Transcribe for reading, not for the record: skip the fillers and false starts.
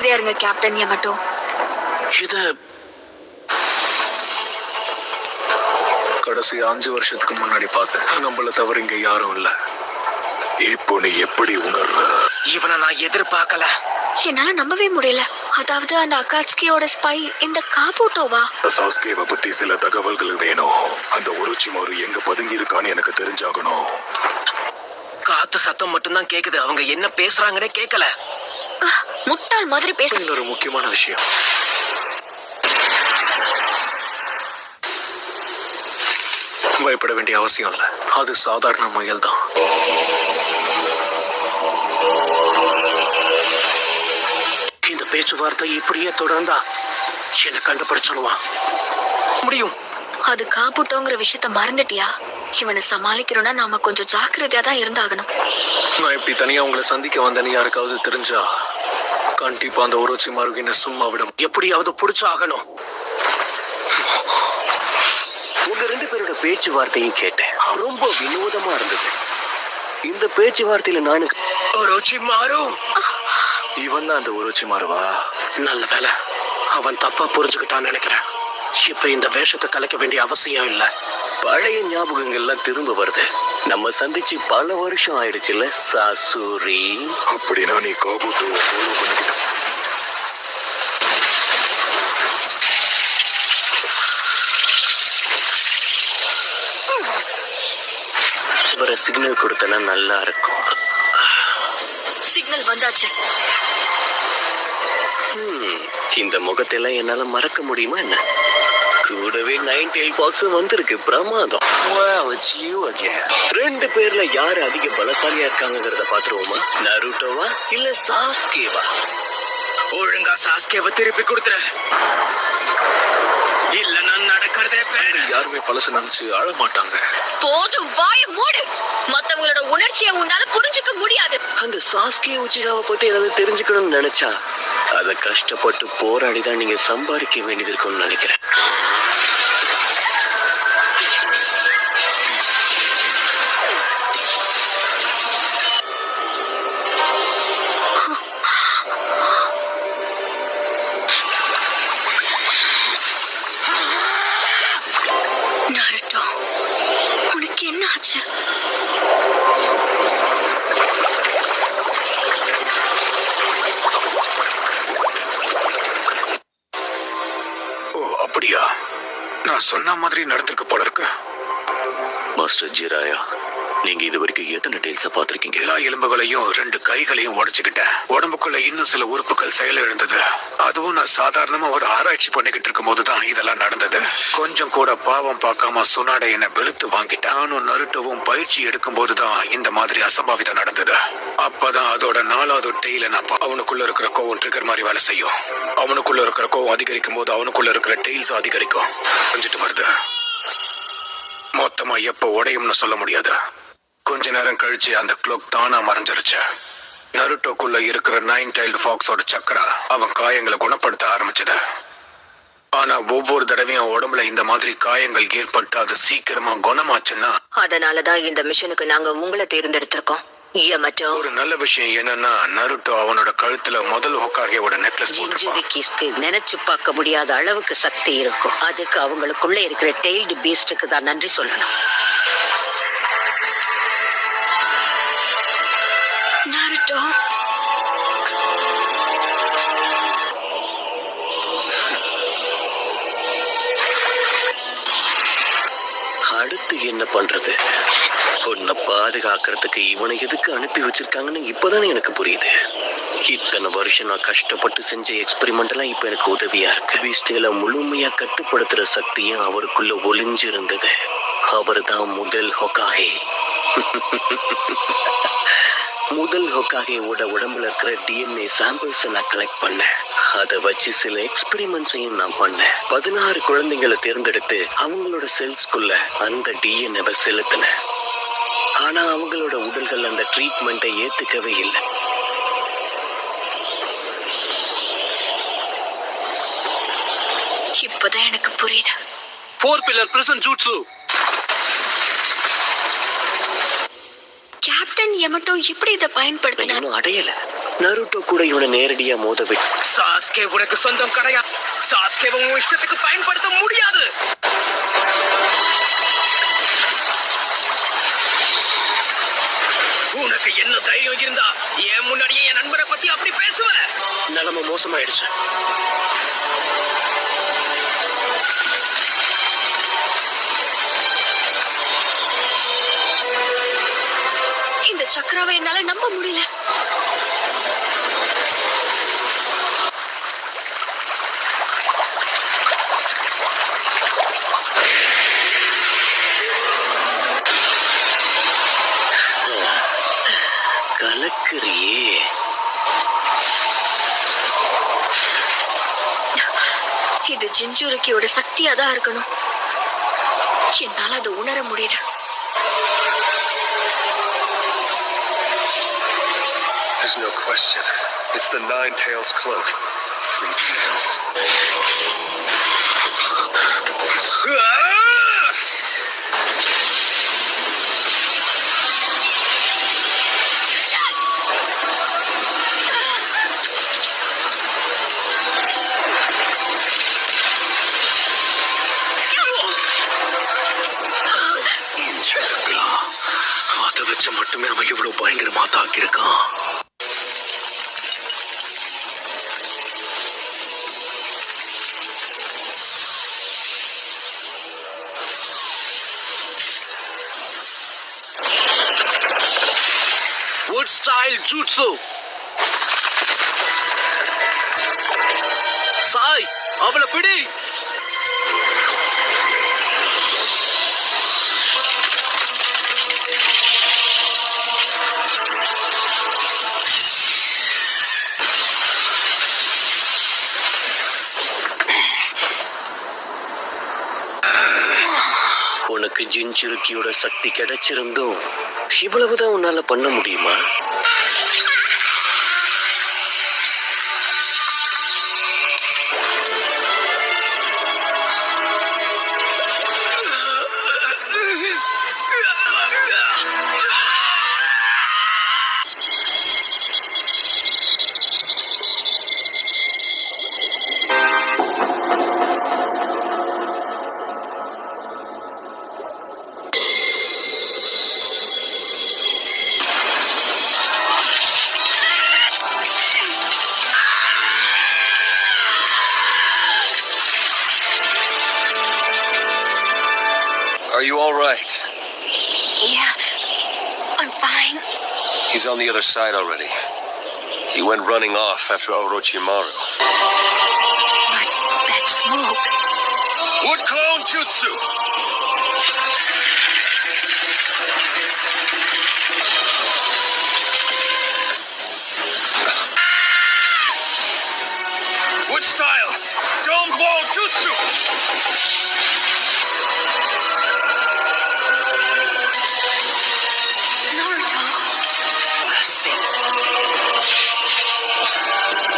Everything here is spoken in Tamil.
ஜாக்கிரதையா இருங்க கேப்டன் யமட்டோ. இது கடைசி 5 வருஷத்துக்கு முன்னாடி பார்த்தேன். நம்மள தவிர இங்க யாரும் இல்ல. இப்போ நீ எப்படி உணர்ற? இவனை நான் எதிர்பார்க்கல. என்னால நம்பவே முடியல. அதாவது அந்த அகாட்ஸ்கியோட ஸ்பை இந்த காபூட்டோவா? சாஸ்கேவை பத்தி சில தகவல்கள் வேணும். அந்த ஒரோச்சிமாரு எங்க பதுங்கி இருக்கான்னு எனக்கு தெரிஞ்சாகணும். காத்து சத்தம் மட்டும்தான் கேக்குது. அவங்க என்ன பேசுறாங்கன்னே கேட்கல. முட்டாள் மாதிரி பேச. இன்னொரு முக்கியமான விஷயம், பயப்பட வேண்டிய அவசியம் இல்ல. அது சாதாரண முயல் தான். இந்த பேச்சுவார்த்தை இப்படியே தொடர்ந்தா என்ன கண்டுபிடிச்சிடுவான். முடியும். அது காபூட்டோங்கிற விஷயத்த மறந்துட்டியா? இவனை சமாளிக்கிறோம்னா நாம கொஞ்சம் ஜாக்கிரதையா தான் இருந்தாகணும். நான் இப்படி தனியா உங்களை சந்திக்க வந்தேன்னு யாருக்காவது தெரிஞ்சா கண்டிப்பா அந்த ஒரோச்சிமாரு என்ன சும்மா விடும். எப்படியாவது புடிச்சாகணும். உங்க 2 பேரோட பேச்சுவார்த்தையும் கேட்டேன். ரொம்ப வினோதமா இருந்தது. இந்த பேச்சுவார்த்தையில நானு ஒரோச்சிமாரு, இவன் தான் அந்த ஒரோச்சிமாருவா? நல்ல வேலை, அவன் தப்பா புரிஞ்சுக்கிட்டான்னு நினைக்கிறேன். இப்ப இந்த வேஷத்தை கலைக்க வேண்டிய அவசியம் இல்ல. பழைய ஞாபகங்கள்லாம் திரும்ப வருது. நம்ம சந்திச்சு பல வருஷம் ஆயிடுச்சுல்ல சாசுரி? அப்படின்னா நீ காபூட்டோ ஃபாலோ பண்ணிக்கிட்ட. இவரை சிக்னல் கொடுத்தனா நல்லா இருக்கும். சிக்னல் வந்தாச்சு. இந்த முகத்தெல்லாம் என்னால மறக்க முடியுமா என்ன? கூடவே 9 tail fox வந்திருக்கு. பிரமாதம். 2 பேர்ல யாரு அதிக பலசாலியா இருக்காங்கிறத பாத்துருவோமா? நருட்டோவா இல்ல சாஸ்கேவா? ஒழுங்கா சாஸ்கேவை திருப்பி கொடுத்துற. இல்ல நான் நடக்கிறதே வேற. யாருமே பழச நினைச்சு அழ மாட்டாங்க. போதும், வாய மூடு. மத்தவங்களோட உணர்ச்சியை உன்னால புரிஞ்சுக்க முடியாது. அந்த சாஸ்கே உச்சிகாவை பத்தி ஏதாவது தெரிஞ்சுக்கணும்னு நினைச்சா அதை கஷ்டப்பட்டு போராடிதான் நீங்க சம்பாதிக்க வேண்டியது இருக்கும்னு நினைக்கிறேன். நருட்டோ, உனக்கு என்ன ஆச்சு? அப்படியா? நான் சொன்ன மாதிரி நடந்திருக்கு போல இருக்கு. மாஸ்டர் ஜிராயா, நீங்க இது வரைக்கும் எத்தனை டெயில்ஸ பாத்திருக்கீங்க? எல்லா எலும்புகளையும் 2 கைகளையும் உடைச்சுக்கிட்டேன். உடம்புக்குள்ள இன்னும் சில உறுப்புகள் செயலிழந்தது. அதுவும் நான் சாதாரணமா ஒரு ஆராய்ச்சி பண்ணிக்கிட்டு இருக்கும் போதுதான் இதெல்லாம் நடந்தது. கொஞ்சம் கூட பாவம் பார்க்காம சுனாடை என்ன வெளுத்து வாங்கிட்டேன். நானும் நருட்டோவும் பயிற்சி எடுக்கும் போதுதான் இந்த மாதிரி அசம்பாவிதம் நடந்தது. அப்பதான் அதோட 4வது டெய்ல நான் அவனுக்குள்ள இருக்கிற கோவம் ட்ரிகர் மாதிரி வேலை செய்யும். அவனுக்குள்ள இருக்கிற கோவம் அதிகரிக்கும் போது அவனுக்குள்ள இருக்கிற டெய்ல்ஸ் அதிகரிக்கும். கொஞ்சிட்டு வருது. மொத்தமா எப்ப உடையும்னு சொல்ல முடியாது. கொஞ்ச நேரம் கழிச்சு அந்த க்ளோக் தானா மறைஞ்சிருச்சு. நருட்டோக்குள்ள இருக்கிற 9 tailed foxோட சக்கரா அவன் காயங்களை குணப்படுத்த ஆரம்பிச்சது. ஆனா ஒவ்வொரு தடவையும் உடம்புல இந்த மாதிரி காயங்கள் ஏற்பட்டு அது சீக்கிரமா குணமாச்சுன்னா, அதனாலதான் இந்த மிஷனுக்கு நாங்க உங்களை தேர்ந்தெடுத்திருக்கோம். யமட்டோ, ஒரு நல்ல விஷயம் என்னன்னா நருட்டோ அவனோட கழுத்துல முதல் ஹோக்காகேவோட நெக்லஸ் போட்டிருப்பான். ஜிஞ்சுரிக்கிஸ்க்கு நினைச்சு பார்க்க முடியாத அளவுக்கு சக்தி இருக்கும். அதுக்கு அவங்களுக்குள்ள இருக்கிற டெய்ல்டு பீஸ்டுக்கு தான் நன்றி சொல்லணும். நருட்டோ, அடுத்து என்ன பண்றது? உன்னை பாதுகாக்கிறதுக்கு இவனை எதுக்கு அனுப்பி வச்சிருக்காங்கன்னு இப்பதானே எனக்கு புரியுது. இத்தனை வருஷம் நான் கஷ்டப்பட்டு செஞ்ச எக்ஸ்பெரிமெண்ட் எல்லாம் இப்ப எனக்கு உதவியா இருக்கு. பீஸ்டுகளை முழுமையா கட்டுப்படுத்துற சக்தியும் அவருக்குள்ள ஒளிஞ்சு இருந்தது. அவர் தான் முதல் ஹொகாகே. முதல் ஹொகாகேவோட உடம்புல இருக்கிற டிஎன்ஏ சாம்பிள்ஸ் நான் கலெக்ட் பண்ணேன். அதை வச்சு சில எக்ஸ்பெரிமெண்ட்ஸையும் நான் பண்ணேன். 16 குழந்தைங்களை தேர்ந்தெடுத்து அவங்களோட செல்ஸ்குள்ள அந்த டிஎன்ஏவை செலுத்தினேன். ஆனா அவங்களோட உடல்கள் அந்த ட்ரீட்மெண்ட்டை ஏத்துக்கவே இல்லை. இப்பதான் எனக்கு புரியுது. 4 pillar prison jutsu. கேப்டன் யமட்டோ எப்படி இதை பயன்படுத்தினார்? இன்னும் அடையல. நருட்டோ கூட இவனை நேரடியா மோத விட்டு சாஸ்கே உனக்கு சொந்தம் கிடையாது. சாஸ்கேவை உன் இஷ்டத்துக்கு பயன்படுத்த முடியாது. உனக்கு என்ன தைரியம் இருந்தா என் முன்னாடியே என் நண்பரை பத்தி அப்படி பேசுவ? நிலைமை மோசமாயிடுச்சு. இந்த சக்கராவை என்னால நம்ப முடியல. கலக்குறியே. இது ஜின்ஜுருக்கியோட சக்தியா தான் இருக்கணும். என்னால அதை உணர முடியுது. There's no question. It's the Nine Tails cloak. 3 tails. Interesting. அதை வச்சு மட்டுமே அவன் இவ்வளவு பயங்கரமா தாக்கியிருக்கான். Wood style jutsu. சாய், அவளை பிடி. உனக்கு ஜின்சுருக்கியோட சக்தி கிடைச்சிருந்தும் இவ்வளவுதான் உன்னால பண்ண முடியுமா? Are you all right? Yeah, I'm fine. He's on the other side already. He went running off after Orochimaru. What's that smoke? Wood clone jutsu! Wood style! Domed wall jutsu!